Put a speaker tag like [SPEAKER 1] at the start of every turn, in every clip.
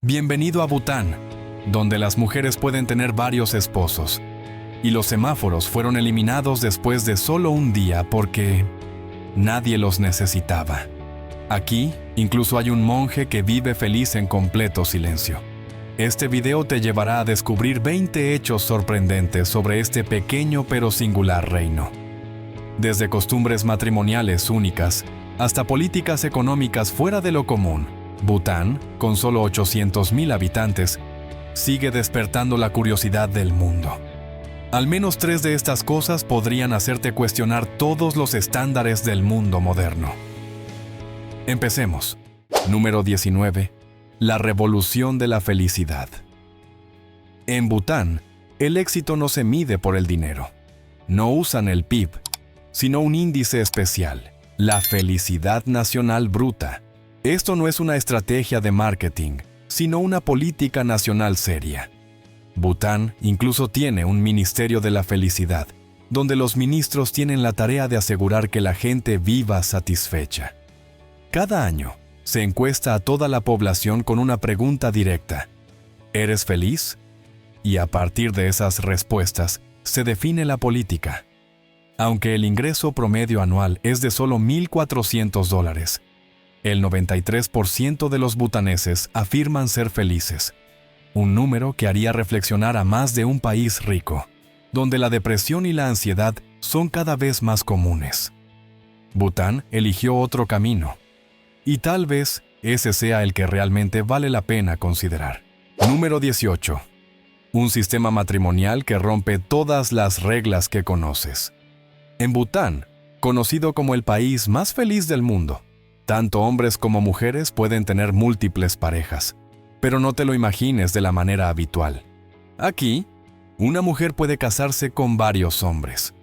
[SPEAKER 1] Bienvenido a Bután, donde las mujeres pueden tener varios esposos. Y los semáforos fueron eliminados después de solo un día porque nadie los necesitaba. Aquí, incluso hay un monje que vive feliz en completo silencio. Este video te llevará a descubrir 20 hechos sorprendentes sobre este pequeño pero singular reino. Desde costumbres matrimoniales únicas hasta políticas económicas fuera de lo común, Bután, con solo 800,000 habitantes, sigue despertando la curiosidad del mundo. Al menos 3 de estas cosas podrían hacerte cuestionar todos los estándares del mundo moderno. Empecemos. Número 19. La revolución de la felicidad. En Bután, el éxito no se mide por el dinero. No usan el PIB, sino un índice especial, la felicidad nacional bruta. Esto no es una estrategia de marketing, sino una política nacional seria. Bután incluso tiene un Ministerio de la Felicidad, donde los ministros tienen la tarea de asegurar que la gente viva satisfecha. Cada año, se encuesta a toda la población con una pregunta directa: ¿eres feliz? Y a partir de esas respuestas, se define la política. Aunque el ingreso promedio anual es de solo $1,400, el 93% de los butaneses afirman ser felices, un número que haría reflexionar a más de un país rico, donde la depresión y la ansiedad son cada vez más comunes. Bután eligió otro camino, y tal vez ese sea el que realmente vale la pena considerar. Número 18. Un sistema matrimonial que rompe todas las reglas que conoces. En Bután, conocido como el país más feliz del mundo, tanto hombres como mujeres pueden tener múltiples parejas, pero no te lo imagines de la manera habitual. Aquí, una mujer puede casarse con varios hombres.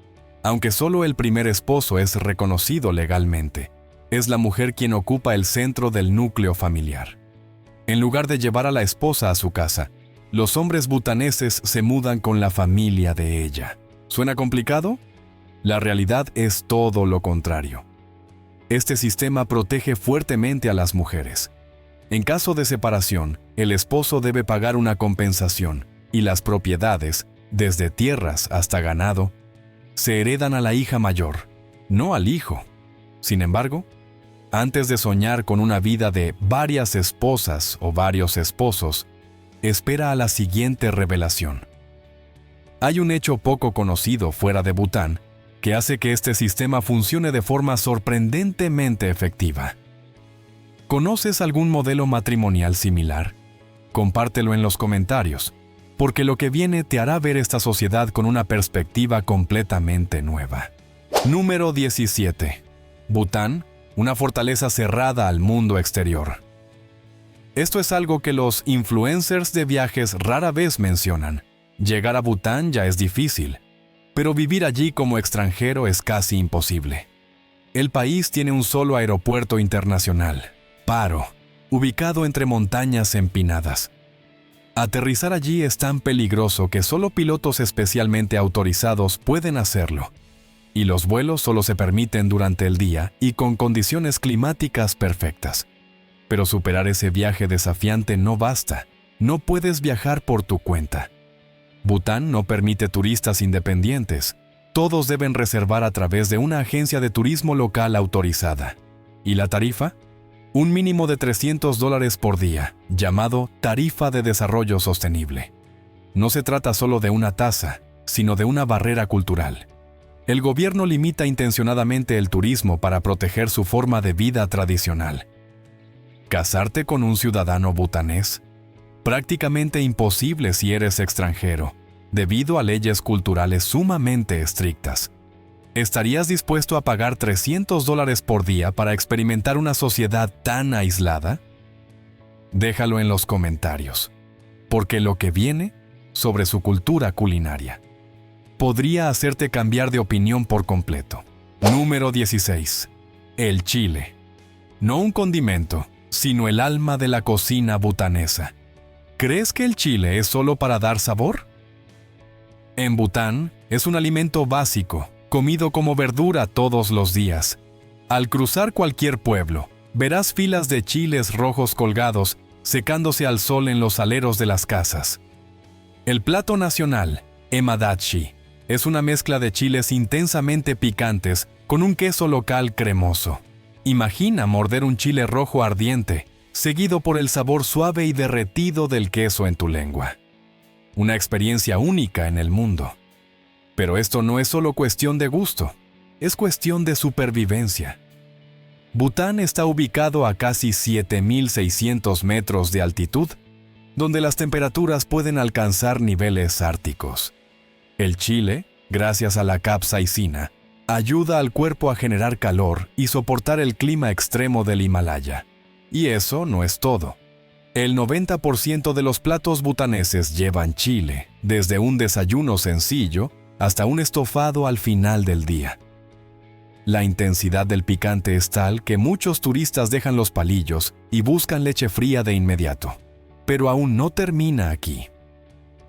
[SPEAKER 1] Aunque solo el primer esposo es reconocido legalmente, es la mujer quien ocupa el centro del núcleo familiar. En lugar de llevar a la esposa a su casa, los hombres butaneses se mudan con la familia de ella. ¿Suena complicado? La realidad es todo lo contrario. Este sistema protege fuertemente a las mujeres. En caso de separación, el esposo debe pagar una compensación y las propiedades, desde tierras hasta ganado, se heredan a la hija mayor, no al hijo. Sin embargo, antes de soñar con una vida de varias esposas o varios esposos, espera a la siguiente revelación. Hay un hecho poco conocido fuera de Bután que hace que este sistema funcione de forma sorprendentemente efectiva. ¿Conoces algún modelo matrimonial similar? Compártelo en los comentarios, porque lo que viene te hará ver esta sociedad con una perspectiva completamente nueva. Número 17. Bután, una fortaleza cerrada al mundo exterior. Esto es algo que los influencers de viajes rara vez mencionan. Llegar a Bután ya es difícil, pero vivir allí como extranjero es casi imposible. El país tiene un solo aeropuerto internacional, Paro, ubicado entre montañas empinadas. Aterrizar allí es tan peligroso que solo pilotos especialmente autorizados pueden hacerlo, y los vuelos solo se permiten durante el día y con condiciones climáticas perfectas. Pero superar ese viaje desafiante no basta, no puedes viajar por tu cuenta. Bután no permite turistas independientes. Todos deben reservar a través de una agencia de turismo local autorizada. ¿Y la tarifa? Un mínimo de $300 por día, llamado Tarifa de Desarrollo Sostenible. No se trata solo de una tasa, sino de una barrera cultural. El gobierno limita intencionadamente el turismo para proteger su forma de vida tradicional. ¿Casarte con un ciudadano butanés? Prácticamente imposible si eres extranjero, debido a leyes culturales sumamente estrictas. ¿Estarías dispuesto a pagar $300 por día para experimentar una sociedad tan aislada? Déjalo en los comentarios, porque lo que viene sobre su cultura culinaria podría hacerte cambiar de opinión por completo. Número 16. El chile. No un condimento, sino el alma de la cocina butanesa. ¿Crees que el chile es solo para dar sabor? En Bután, es un alimento básico, comido como verdura todos los días. Al cruzar cualquier pueblo, verás filas de chiles rojos colgados secándose al sol en los aleros de las casas. El plato nacional, emadachi, es una mezcla de chiles intensamente picantes con un queso local cremoso. Imagina morder un chile rojo ardiente, seguido por el sabor suave y derretido del queso en tu lengua. Una experiencia única en el mundo. Pero esto no es solo cuestión de gusto, es cuestión de supervivencia. Bután está ubicado a casi 7.600 metros de altitud, donde las temperaturas pueden alcanzar niveles árticos. El chile, gracias a la capsaicina, ayuda al cuerpo a generar calor y soportar el clima extremo del Himalaya. Y eso no es todo. El 90% de los platos butaneses llevan chile, desde un desayuno sencillo hasta un estofado al final del día. La intensidad del picante es tal que muchos turistas dejan los palillos y buscan leche fría de inmediato. Pero aún no termina aquí.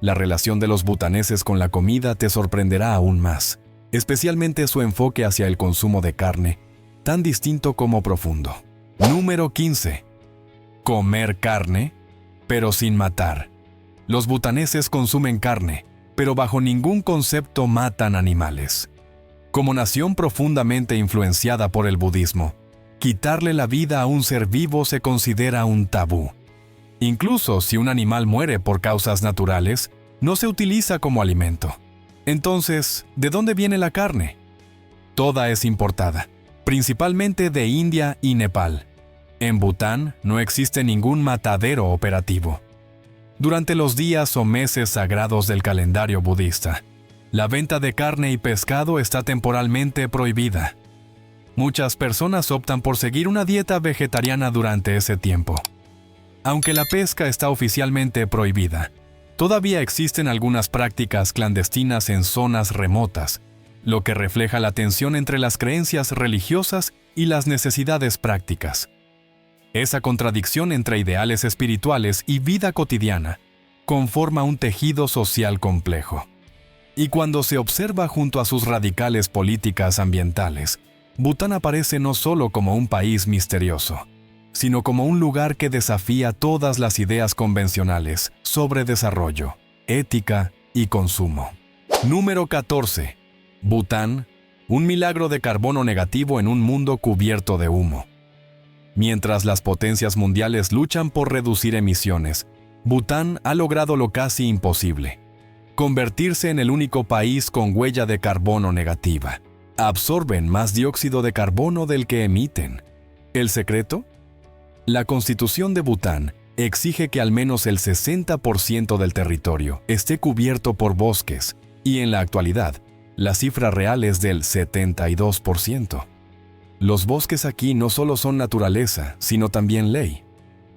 [SPEAKER 1] La relación de los butaneses con la comida te sorprenderá aún más, especialmente su enfoque hacia el consumo de carne, tan distinto como profundo. Número 15. Comer carne, pero sin matar. Los butaneses consumen carne, pero bajo ningún concepto matan animales. Como nación profundamente influenciada por el budismo, quitarle la vida a un ser vivo se considera un tabú. Incluso si un animal muere por causas naturales, no se utiliza como alimento. Entonces, ¿de dónde viene la carne? Toda es importada, principalmente de India y Nepal. En Bután no existe ningún matadero operativo. Durante los días o meses sagrados del calendario budista, la venta de carne y pescado está temporalmente prohibida. Muchas personas optan por seguir una dieta vegetariana durante ese tiempo. Aunque la pesca está oficialmente prohibida, todavía existen algunas prácticas clandestinas en zonas remotas, lo que refleja la tensión entre las creencias religiosas y las necesidades prácticas. Esa contradicción entre ideales espirituales y vida cotidiana conforma un tejido social complejo. Y cuando se observa junto a sus radicales políticas ambientales, Bután aparece no solo como un país misterioso, sino como un lugar que desafía todas las ideas convencionales sobre desarrollo, ética y consumo. Número 14. Bután, un milagro de carbono negativo en un mundo cubierto de humo. Mientras las potencias mundiales luchan por reducir emisiones, Bután ha logrado lo casi imposible: convertirse en el único país con huella de carbono negativa. Absorben más dióxido de carbono del que emiten. ¿El secreto? La Constitución de Bután exige que al menos el 60% del territorio esté cubierto por bosques, y en la actualidad, la cifra real es del 72%. Los bosques aquí no solo son naturaleza, sino también ley.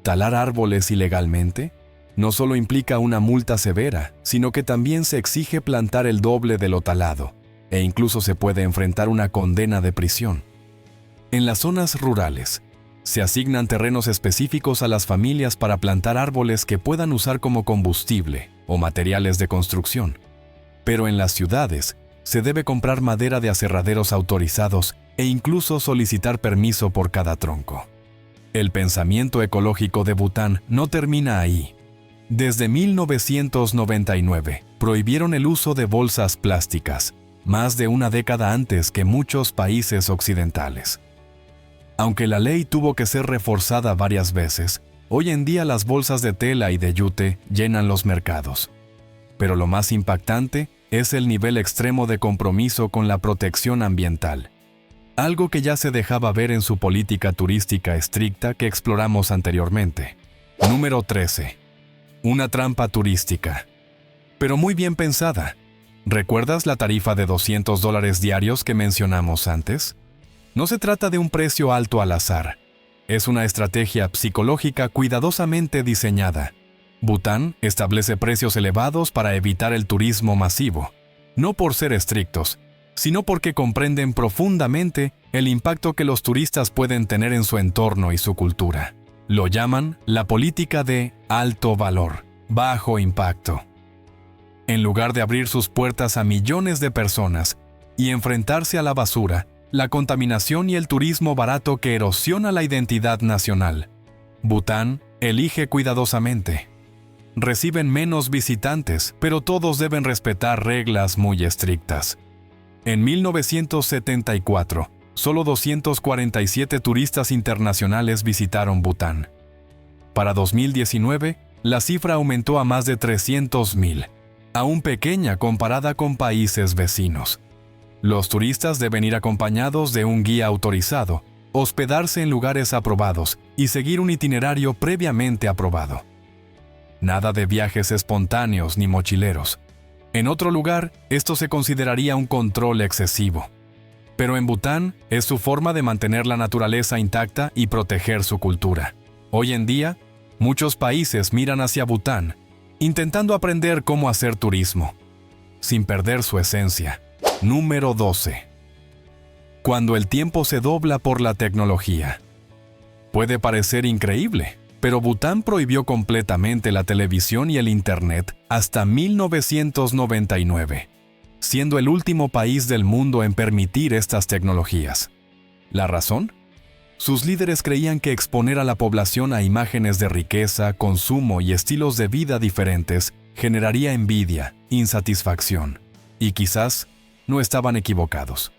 [SPEAKER 1] Talar árboles ilegalmente no solo implica una multa severa, sino que también se exige plantar el doble de lo talado, e incluso se puede enfrentar una condena de prisión. En las zonas rurales, se asignan terrenos específicos a las familias para plantar árboles que puedan usar como combustible o materiales de construcción. Pero en las ciudades, se debe comprar madera de aserraderos autorizados e incluso solicitar permiso por cada tronco. El pensamiento ecológico de Bután no termina ahí. Desde 1999, prohibieron el uso de bolsas plásticas, más de una década antes que muchos países occidentales. Aunque la ley tuvo que ser reforzada varias veces, hoy en día las bolsas de tela y de yute llenan los mercados. Pero lo más impactante es el nivel extremo de compromiso con la protección ambiental, algo que ya se dejaba ver en su política turística estricta que exploramos anteriormente. Número 13. Una trampa turística, pero muy bien pensada. ¿Recuerdas la tarifa de $200 diarios que mencionamos antes? No se trata de un precio alto al azar. Es una estrategia psicológica cuidadosamente diseñada. Bután establece precios elevados para evitar el turismo masivo, no por ser estrictos, sino porque comprenden profundamente el impacto que los turistas pueden tener en su entorno y su cultura. Lo llaman la política de alto valor, bajo impacto. En lugar de abrir sus puertas a millones de personas y enfrentarse a la basura, la contaminación y el turismo barato que erosiona la identidad nacional, Bután Elige cuidadosamente. Reciben menos visitantes, pero todos deben respetar reglas muy estrictas. En 1974, solo 247 turistas internacionales visitaron Bután. Para 2019, la cifra aumentó a más de 300,000, aún pequeña comparada con países vecinos. Los turistas deben ir acompañados de un guía autorizado, hospedarse en lugares aprobados y seguir un itinerario previamente aprobado. Nada de viajes espontáneos ni mochileros. En otro lugar, esto se consideraría un control excesivo. Pero en Bután es su forma de mantener la naturaleza intacta y proteger su cultura. Hoy en día, muchos países miran hacia Bután, intentando aprender cómo hacer turismo, sin perder su esencia. Número 12. Cuando el tiempo se dobla por la tecnología. Puede parecer increíble, pero Bután prohibió completamente la televisión y el Internet hasta 1999, siendo el último país del mundo en permitir estas tecnologías. ¿La razón? Sus líderes creían que exponer a la población a imágenes de riqueza, consumo y estilos de vida diferentes generaría envidia, insatisfacción, y quizás no estaban equivocados.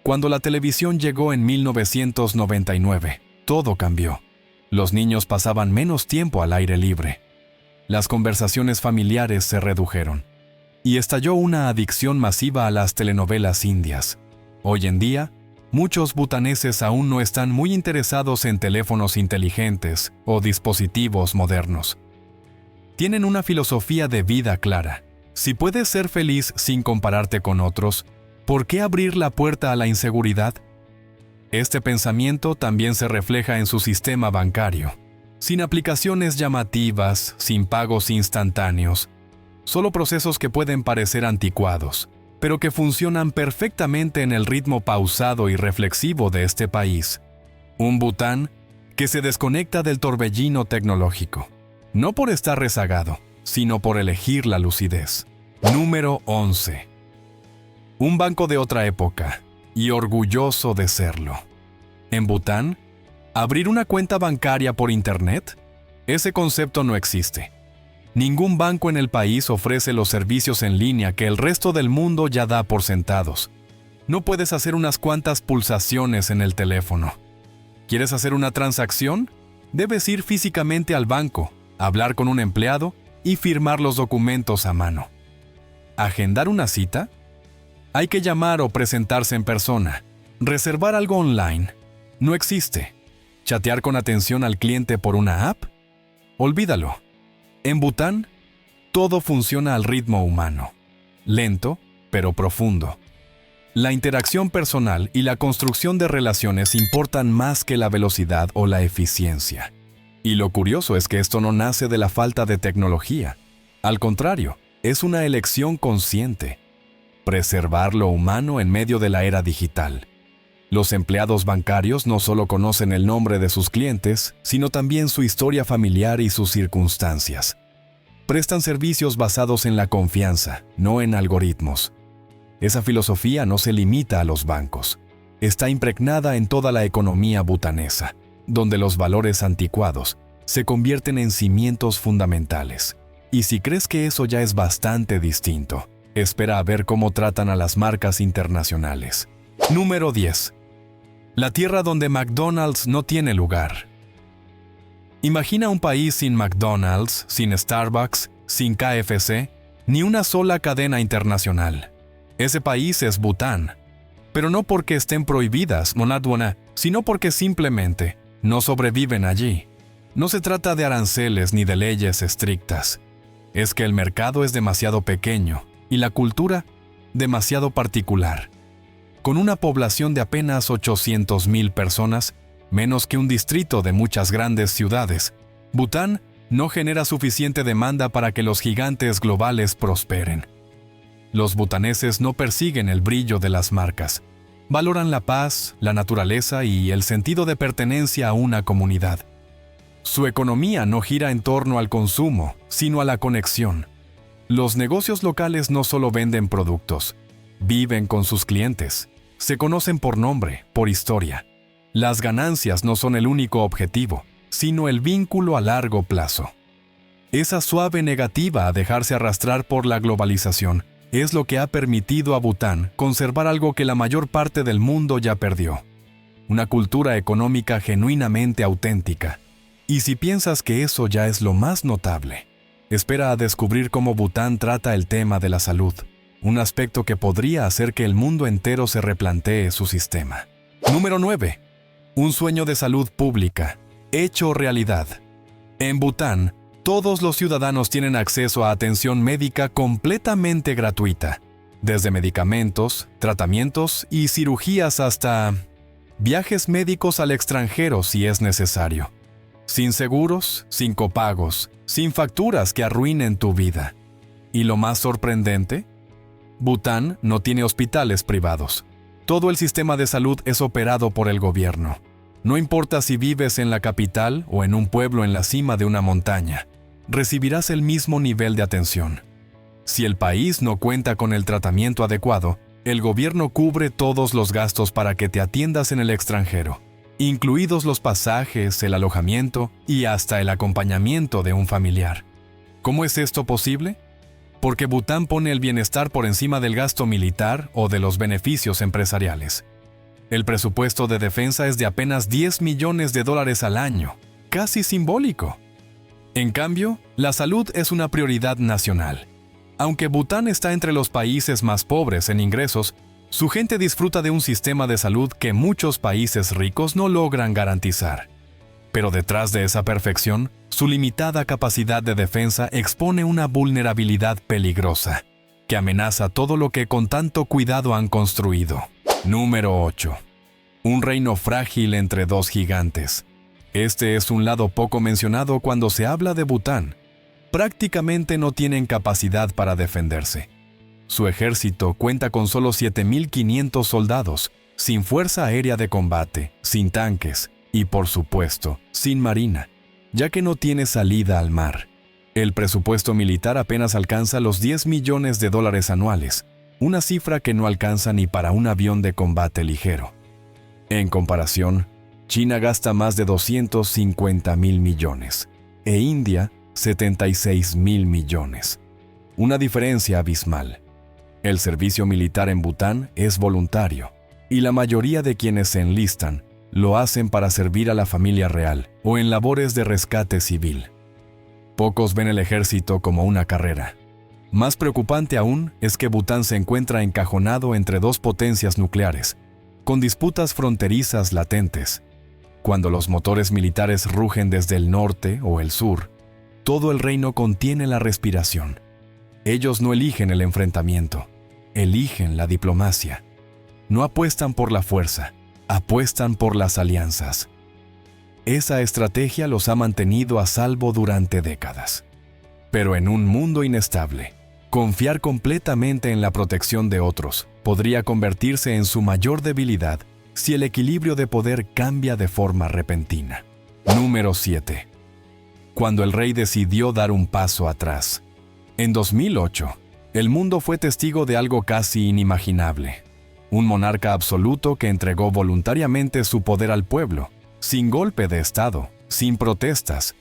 [SPEAKER 1] Cuando la televisión llegó en 1999, todo cambió. Los niños pasaban menos tiempo al aire libre. Las conversaciones familiares se redujeron. Y estalló una adicción masiva a las telenovelas indias. Hoy en día, muchos butaneses aún no están muy interesados en teléfonos inteligentes o dispositivos modernos. Tienen una filosofía de vida clara. Si puedes ser feliz sin compararte con otros, ¿por qué abrir la puerta a la inseguridad? Este pensamiento también se refleja en su sistema bancario. Sin aplicaciones llamativas, sin pagos instantáneos, solo procesos que pueden parecer anticuados, pero que funcionan perfectamente en el ritmo pausado y reflexivo de este país. Un Bután que se desconecta del torbellino tecnológico, no por estar rezagado, sino por elegir la lucidez. Número 11. Un banco de otra época, y orgulloso de serlo. En Bután, ¿abrir una cuenta bancaria por Internet? Ese concepto no existe. Ningún banco en el país ofrece los servicios en línea que el resto del mundo ya da por sentados. No puedes hacer unas cuantas pulsaciones en el teléfono. ¿Quieres hacer una transacción? Debes ir físicamente al banco, hablar con un empleado y firmar los documentos a mano. ¿Agendar una cita? Hay que llamar o presentarse en persona. ¿Reservar algo online? No existe. ¿Chatear con atención al cliente por una app? Olvídalo. En Bután, todo funciona al ritmo humano. Lento, pero profundo. La interacción personal y la construcción de relaciones importan más que la velocidad o la eficiencia. Y lo curioso es que esto no nace de la falta de tecnología. Al contrario, es una elección consciente. Preservar lo humano en medio de la era digital. Los empleados bancarios no solo conocen el nombre de sus clientes, sino también su historia familiar y sus circunstancias. Prestan servicios basados en la confianza, no en algoritmos. Esa filosofía no se limita a los bancos. Está impregnada en toda la economía butanesa, donde los valores anticuados se convierten en cimientos fundamentales. Y si crees que eso ya es bastante distinto, espera a ver cómo tratan a las marcas internacionales. Número 10. La tierra donde McDonald's no tiene lugar. Imagina un país sin McDonald's, sin Starbucks, sin KFC, ni una sola cadena internacional. Ese país es Bután. Pero no porque estén prohibidas, monadwana, sino porque simplemente no sobreviven allí. No se trata de aranceles ni de leyes estrictas. Es que el mercado es demasiado pequeño y la cultura demasiado particular. Con una población de apenas 800,000 personas, menos que un distrito de muchas grandes ciudades, Bután no genera suficiente demanda para que los gigantes globales prosperen. Los butaneses no persiguen el brillo de las marcas. Valoran la paz, la naturaleza y el sentido de pertenencia a una comunidad. Su economía no gira en torno al consumo, sino a la conexión. Los negocios locales no solo venden productos, viven con sus clientes. Se conocen por nombre, por historia. Las ganancias no son el único objetivo, sino el vínculo a largo plazo. Esa suave negativa a dejarse arrastrar por la globalización es lo que ha permitido a Bután conservar algo que la mayor parte del mundo ya perdió: una cultura económica genuinamente auténtica. Y si piensas que eso ya es lo más notable, espera a descubrir cómo Bután trata el tema de la salud, un aspecto que podría hacer que el mundo entero se replantee su sistema. Número 9. Un sueño de salud pública, hecho realidad. En Bután, todos los ciudadanos tienen acceso a atención médica completamente gratuita, desde medicamentos, tratamientos y cirugías hasta viajes médicos al extranjero si es necesario. Sin seguros, sin copagos, sin facturas que arruinen tu vida. ¿Y lo más sorprendente? Bután no tiene hospitales privados. Todo el sistema de salud es operado por el gobierno. No importa si vives en la capital o en un pueblo en la cima de una montaña, recibirás el mismo nivel de atención. Si el país no cuenta con el tratamiento adecuado, el gobierno cubre todos los gastos para que te atiendas en el extranjero, incluidos los pasajes, el alojamiento y hasta el acompañamiento de un familiar. ¿Cómo es esto posible? Porque Bután pone el bienestar por encima del gasto militar o de los beneficios empresariales. El presupuesto de defensa es de apenas $10 millones al año, casi simbólico. En cambio, la salud es una prioridad nacional. Aunque Bután está entre los países más pobres en ingresos, su gente disfruta de un sistema de salud que muchos países ricos no logran garantizar. Pero detrás de esa perfección, su limitada capacidad de defensa expone una vulnerabilidad peligrosa, que amenaza todo lo que con tanto cuidado han construido. Número 8. Un reino frágil entre dos gigantes. Este es un lado poco mencionado cuando se habla de Bután. Prácticamente no tienen capacidad para defenderse. Su ejército cuenta con solo 7.500 soldados, sin fuerza aérea de combate, sin tanques y, por supuesto, sin marina, ya que no tiene salida al mar. El presupuesto militar apenas alcanza los $10 millones anuales, una cifra que no alcanza ni para un avión de combate ligero. En comparación, China gasta más de 250.000 millones e India 76.000 millones. Una diferencia abismal. El servicio militar en Bután es voluntario y la mayoría de quienes se enlistan lo hacen para servir a la familia real o en labores de rescate civil. Pocos ven el ejército como una carrera. Más preocupante aún es que Bután se encuentra encajonado entre dos potencias nucleares, con disputas fronterizas latentes. Cuando los motores militares rugen desde el norte o el sur, todo el reino contiene la respiración. Ellos no eligen el enfrentamiento, eligen la diplomacia. No apuestan por la fuerza, apuestan por las alianzas. Esa estrategia los ha mantenido a salvo durante décadas. Pero en un mundo inestable, confiar completamente en la protección de otros podría convertirse en su mayor debilidad si el equilibrio de poder cambia de forma repentina. Número 7. Cuando el rey decidió dar un paso atrás. En 2008, el mundo fue testigo de algo casi inimaginable. Un monarca absoluto que entregó voluntariamente su poder al pueblo, sin golpe de estado, sin protestas,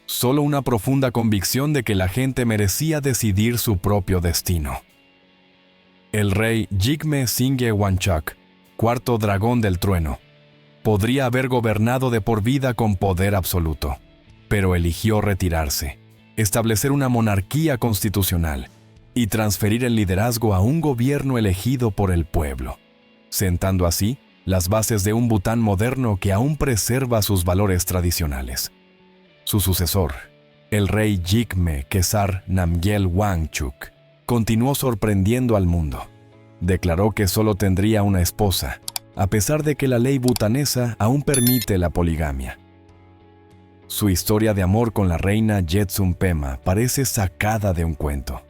[SPEAKER 1] solo una profunda convicción de que la gente merecía decidir su propio destino. El rey Jigme Singye Wanchuk, cuarto dragón del trueno, podría haber gobernado de por vida con poder absoluto, pero eligió retirarse, establecer una monarquía constitucional y transferir el liderazgo a un gobierno elegido por el pueblo, sentando así las bases de un Bután moderno que aún preserva sus valores tradicionales. Su sucesor, el rey Jigme Khesar Namgyel Wangchuk, continuó sorprendiendo al mundo. Declaró que solo tendría una esposa, a pesar de que la ley butanesa aún permite la poligamia. Su historia de amor con la reina Jetsun Pema parece sacada de un cuento.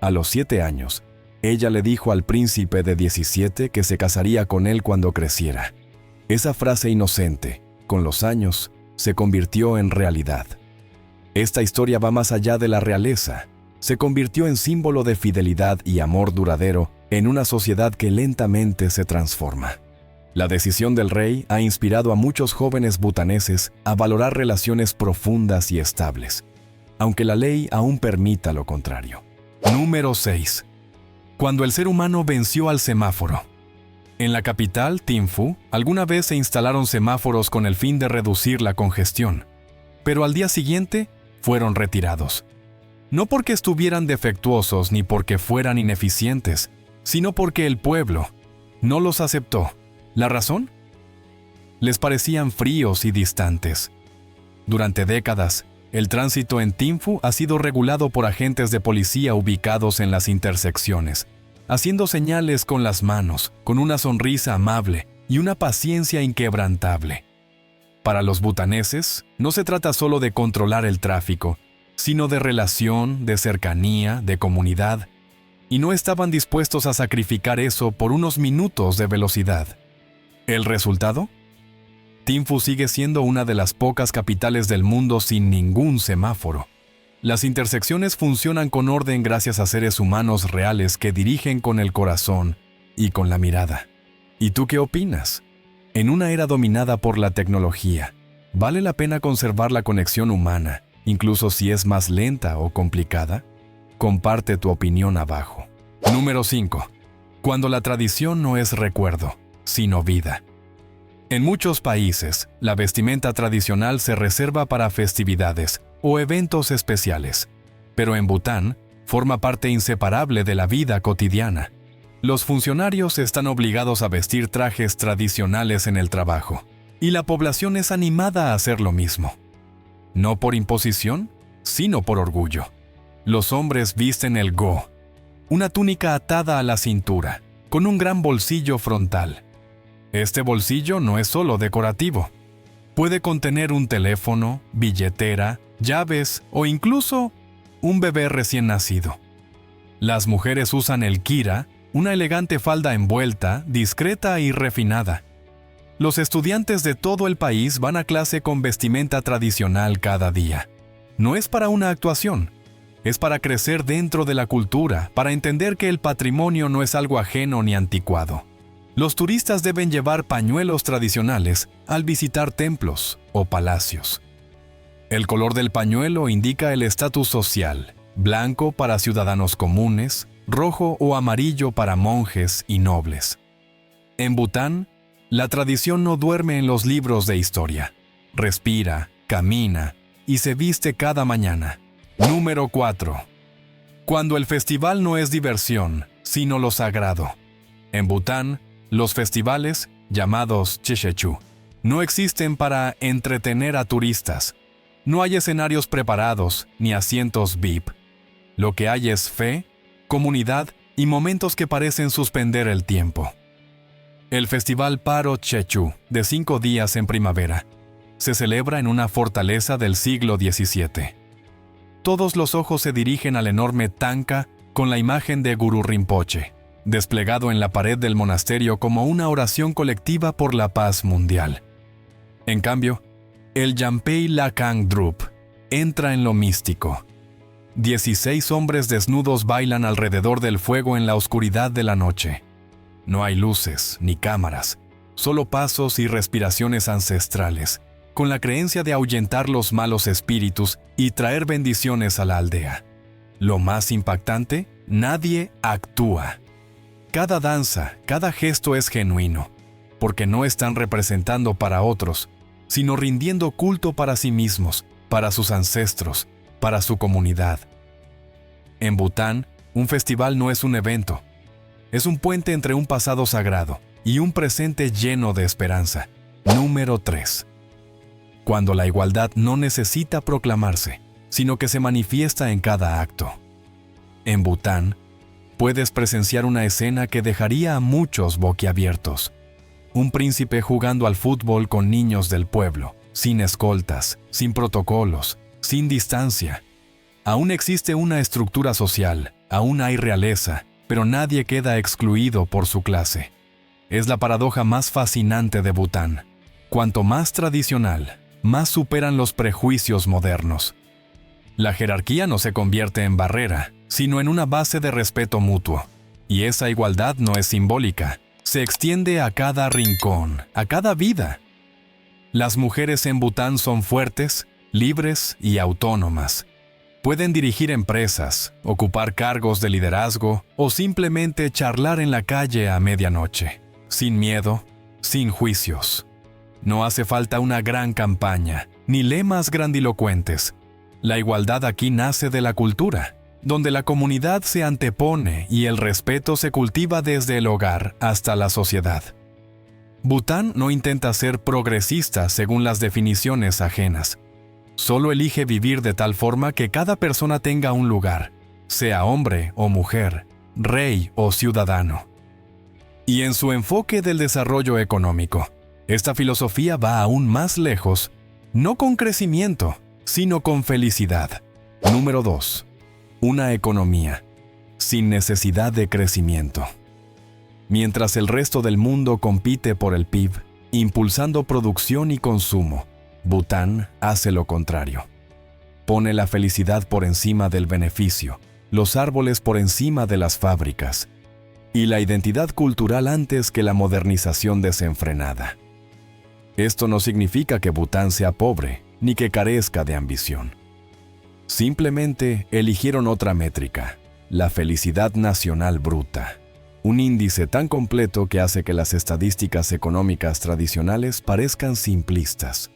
[SPEAKER 1] A los 7 años, ella le dijo al príncipe de 17 que se casaría con él cuando creciera. Esa frase inocente, con los años, se convirtió en realidad. Esta historia va más allá de la realeza. Se convirtió en símbolo de fidelidad y amor duradero en una sociedad que lentamente se transforma. La decisión del rey ha inspirado a muchos jóvenes butaneses a valorar relaciones profundas y estables, aunque la ley aún permita lo contrario. Número 6. Cuando el ser humano venció al semáforo. En la capital, Thimphu, alguna vez se instalaron semáforos con el fin de reducir la congestión, pero al día siguiente fueron retirados. No porque estuvieran defectuosos ni porque fueran ineficientes, sino porque el pueblo no los aceptó. ¿La razón? Les parecían fríos y distantes. Durante décadas, el tránsito en Thimphu ha sido regulado por agentes de policía ubicados en las intersecciones, haciendo señales con las manos, con una sonrisa amable y una paciencia inquebrantable. Para los butaneses, no se trata solo de controlar el tráfico, sino de relación, de cercanía, de comunidad, y no estaban dispuestos a sacrificar eso por unos minutos de velocidad. ¿El resultado? Thimphu sigue siendo una de las pocas capitales del mundo sin ningún semáforo. Las intersecciones funcionan con orden gracias a seres humanos reales que dirigen con el corazón y con la mirada. ¿Y tú qué opinas? En una era dominada por la tecnología, ¿vale la pena conservar la conexión humana, incluso si es más lenta o complicada? Comparte tu opinión abajo. Número 5. Cuando la tradición no es recuerdo, sino vida. En muchos países, la vestimenta tradicional se reserva para festividades o eventos especiales, pero en Bután forma parte inseparable de la vida cotidiana. Los funcionarios están obligados a vestir trajes tradicionales en el trabajo, y la población es animada a hacer lo mismo. No por imposición, sino por orgullo. Los hombres visten el go, una túnica atada a la cintura, con un gran bolsillo frontal. Este bolsillo no es solo decorativo. Puede contener un teléfono, billetera, llaves o incluso un bebé recién nacido. Las mujeres usan el kira, una elegante falda envuelta, discreta y refinada. Los estudiantes de todo el país van a clase con vestimenta tradicional cada día. No es para una actuación, es para crecer dentro de la cultura, para entender que el patrimonio no es algo ajeno ni anticuado. Los turistas deben llevar pañuelos tradicionales al visitar templos o palacios. El color del pañuelo indica el estatus social, blanco para ciudadanos comunes, rojo o amarillo para monjes y nobles. En Bután, la tradición no duerme en los libros de historia. Respira, camina y se viste cada mañana. Número 4. Cuando el festival no es diversión, sino lo sagrado. En Bután, los festivales, llamados Chechechu, no existen para entretener a turistas. No hay escenarios preparados ni asientos VIP. Lo que hay es fe, comunidad y momentos que parecen suspender el tiempo. El festival Paro Chechu, de 5 días en primavera, se celebra en una fortaleza del siglo XVII. Todos los ojos se dirigen al enorme tanka con la imagen de Guru Rinpoche, desplegado en la pared del monasterio como una oración colectiva por la paz mundial. En cambio, el Yampei Lakang Drup entra en lo místico. 16 hombres desnudos bailan alrededor del fuego en la oscuridad de la noche. No hay luces ni cámaras, solo pasos y respiraciones ancestrales, con la creencia de ahuyentar los malos espíritus y traer bendiciones a la aldea. Lo más impactante, nadie actúa. Cada danza, cada gesto es genuino, porque no están representando para otros, sino rindiendo culto para sí mismos, para sus ancestros, para su comunidad. En Bután, un festival no es un evento, es un puente entre un pasado sagrado y un presente lleno de esperanza. Número 3. Cuando la igualdad no necesita proclamarse, sino que se manifiesta en cada acto. En Bután, puedes presenciar una escena que dejaría a muchos boquiabiertos. Un príncipe jugando al fútbol con niños del pueblo, sin escoltas, sin protocolos, sin distancia. Aún existe una estructura social, aún hay realeza, pero nadie queda excluido por su clase. Es la paradoja más fascinante de Bután. Cuanto más tradicional, más superan los prejuicios modernos. La jerarquía no se convierte en barrera, sino en una base de respeto mutuo. Y esa igualdad no es simbólica, Se extiende a cada rincón, a cada vida. Las mujeres en Bután son fuertes, libres y autónomas. Pueden dirigir empresas, ocupar cargos de liderazgo o simplemente charlar en la calle a medianoche, sin miedo, sin juicios. No hace falta una gran campaña, ni lemas grandilocuentes. La igualdad aquí nace de la cultura, donde la comunidad se antepone y el respeto se cultiva desde el hogar hasta la sociedad. Bután no intenta ser progresista según las definiciones ajenas. Solo elige vivir de tal forma que cada persona tenga un lugar, sea hombre o mujer, rey o ciudadano. Y en su enfoque del desarrollo económico, esta filosofía va aún más lejos, no con crecimiento, sino con felicidad. Número 2. Una economía sin necesidad de crecimiento. Mientras el resto del mundo compite por el PIB, impulsando producción y consumo, Bután hace lo contrario. Pone la felicidad por encima del beneficio, los árboles por encima de las fábricas, y la identidad cultural antes que la modernización desenfrenada. Esto no significa que Bután sea pobre, ni que carezca de ambición. Simplemente eligieron otra métrica, la felicidad nacional bruta. Un índice tan completo que hace que las estadísticas económicas tradicionales parezcan simplistas.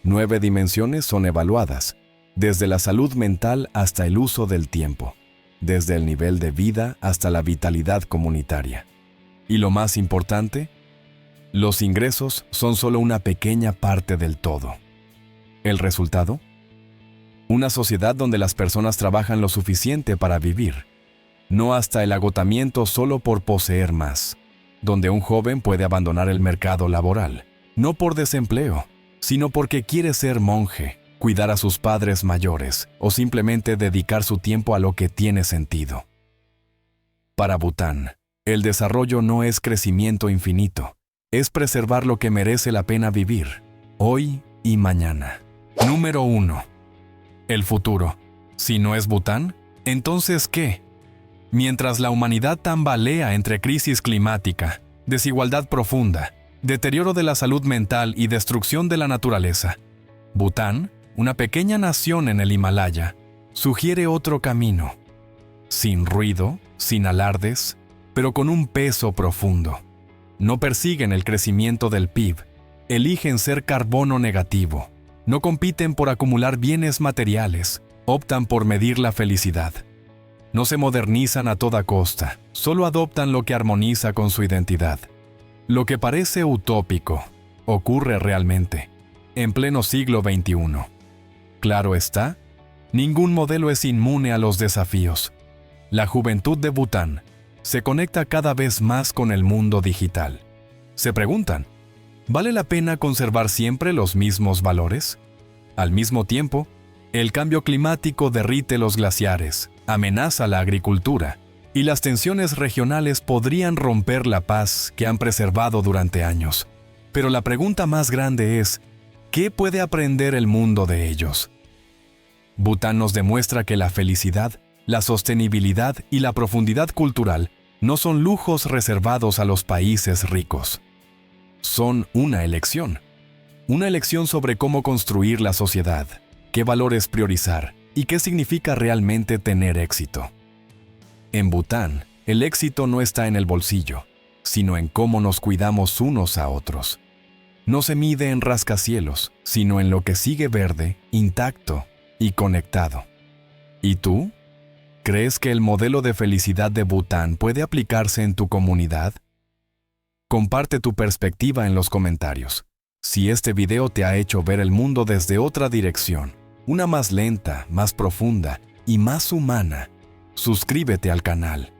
[SPEAKER 1] 9 dimensiones son evaluadas, desde la salud mental hasta el uso del tiempo, desde el nivel de vida hasta la vitalidad comunitaria. Y lo más importante, los ingresos son solo una pequeña parte del todo. ¿El resultado? Una sociedad donde las personas trabajan lo suficiente para vivir, no hasta el agotamiento solo por poseer más, donde un joven puede abandonar el mercado laboral, no por desempleo, sino porque quiere ser monje, cuidar a sus padres mayores o simplemente dedicar su tiempo a lo que tiene sentido. Para Bután, el desarrollo no es crecimiento infinito, es preservar lo que merece la pena vivir, hoy y mañana. Número 1. El futuro. Si no es Bután, ¿entonces qué? Mientras la humanidad tambalea entre crisis climática, desigualdad profunda, deterioro de la salud mental y destrucción de la naturaleza, Bután, una pequeña nación en el Himalaya, sugiere otro camino. Sin ruido, sin alardes, pero con un peso profundo. No persiguen el crecimiento del PIB, eligen ser carbono negativo. No compiten por acumular bienes materiales, optan por medir la felicidad. No se modernizan a toda costa, solo adoptan lo que armoniza con su identidad. Lo que parece utópico, ocurre realmente, en pleno siglo XXI. Claro está, ningún modelo es inmune a los desafíos. La juventud de Bután se conecta cada vez más con el mundo digital. Se preguntan, ¿vale la pena conservar siempre los mismos valores? Al mismo tiempo, el cambio climático derrite los glaciares, amenaza la agricultura, y las tensiones regionales podrían romper la paz que han preservado durante años. Pero la pregunta más grande es, ¿qué puede aprender el mundo de ellos? Bután nos demuestra que la felicidad, la sostenibilidad y la profundidad cultural no son lujos reservados a los países ricos. Son una elección sobre cómo construir la sociedad, qué valores priorizar y qué significa realmente tener éxito. En Bután, el éxito no está en el bolsillo, sino en cómo nos cuidamos unos a otros. No se mide en rascacielos, sino en lo que sigue verde, intacto y conectado. ¿Y tú? ¿Crees que el modelo de felicidad de Bután puede aplicarse en tu comunidad? Comparte tu perspectiva en los comentarios. Si este video te ha hecho ver el mundo desde otra dirección, una más lenta, más profunda y más humana, suscríbete al canal.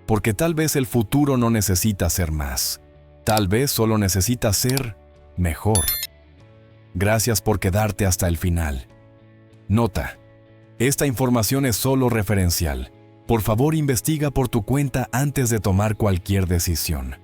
[SPEAKER 1] Porque tal vez el futuro no necesita ser más. Tal vez solo necesita ser mejor. Gracias por quedarte hasta el final. Nota: esta información es solo referencial. Por favor, investiga por tu cuenta antes de tomar cualquier decisión.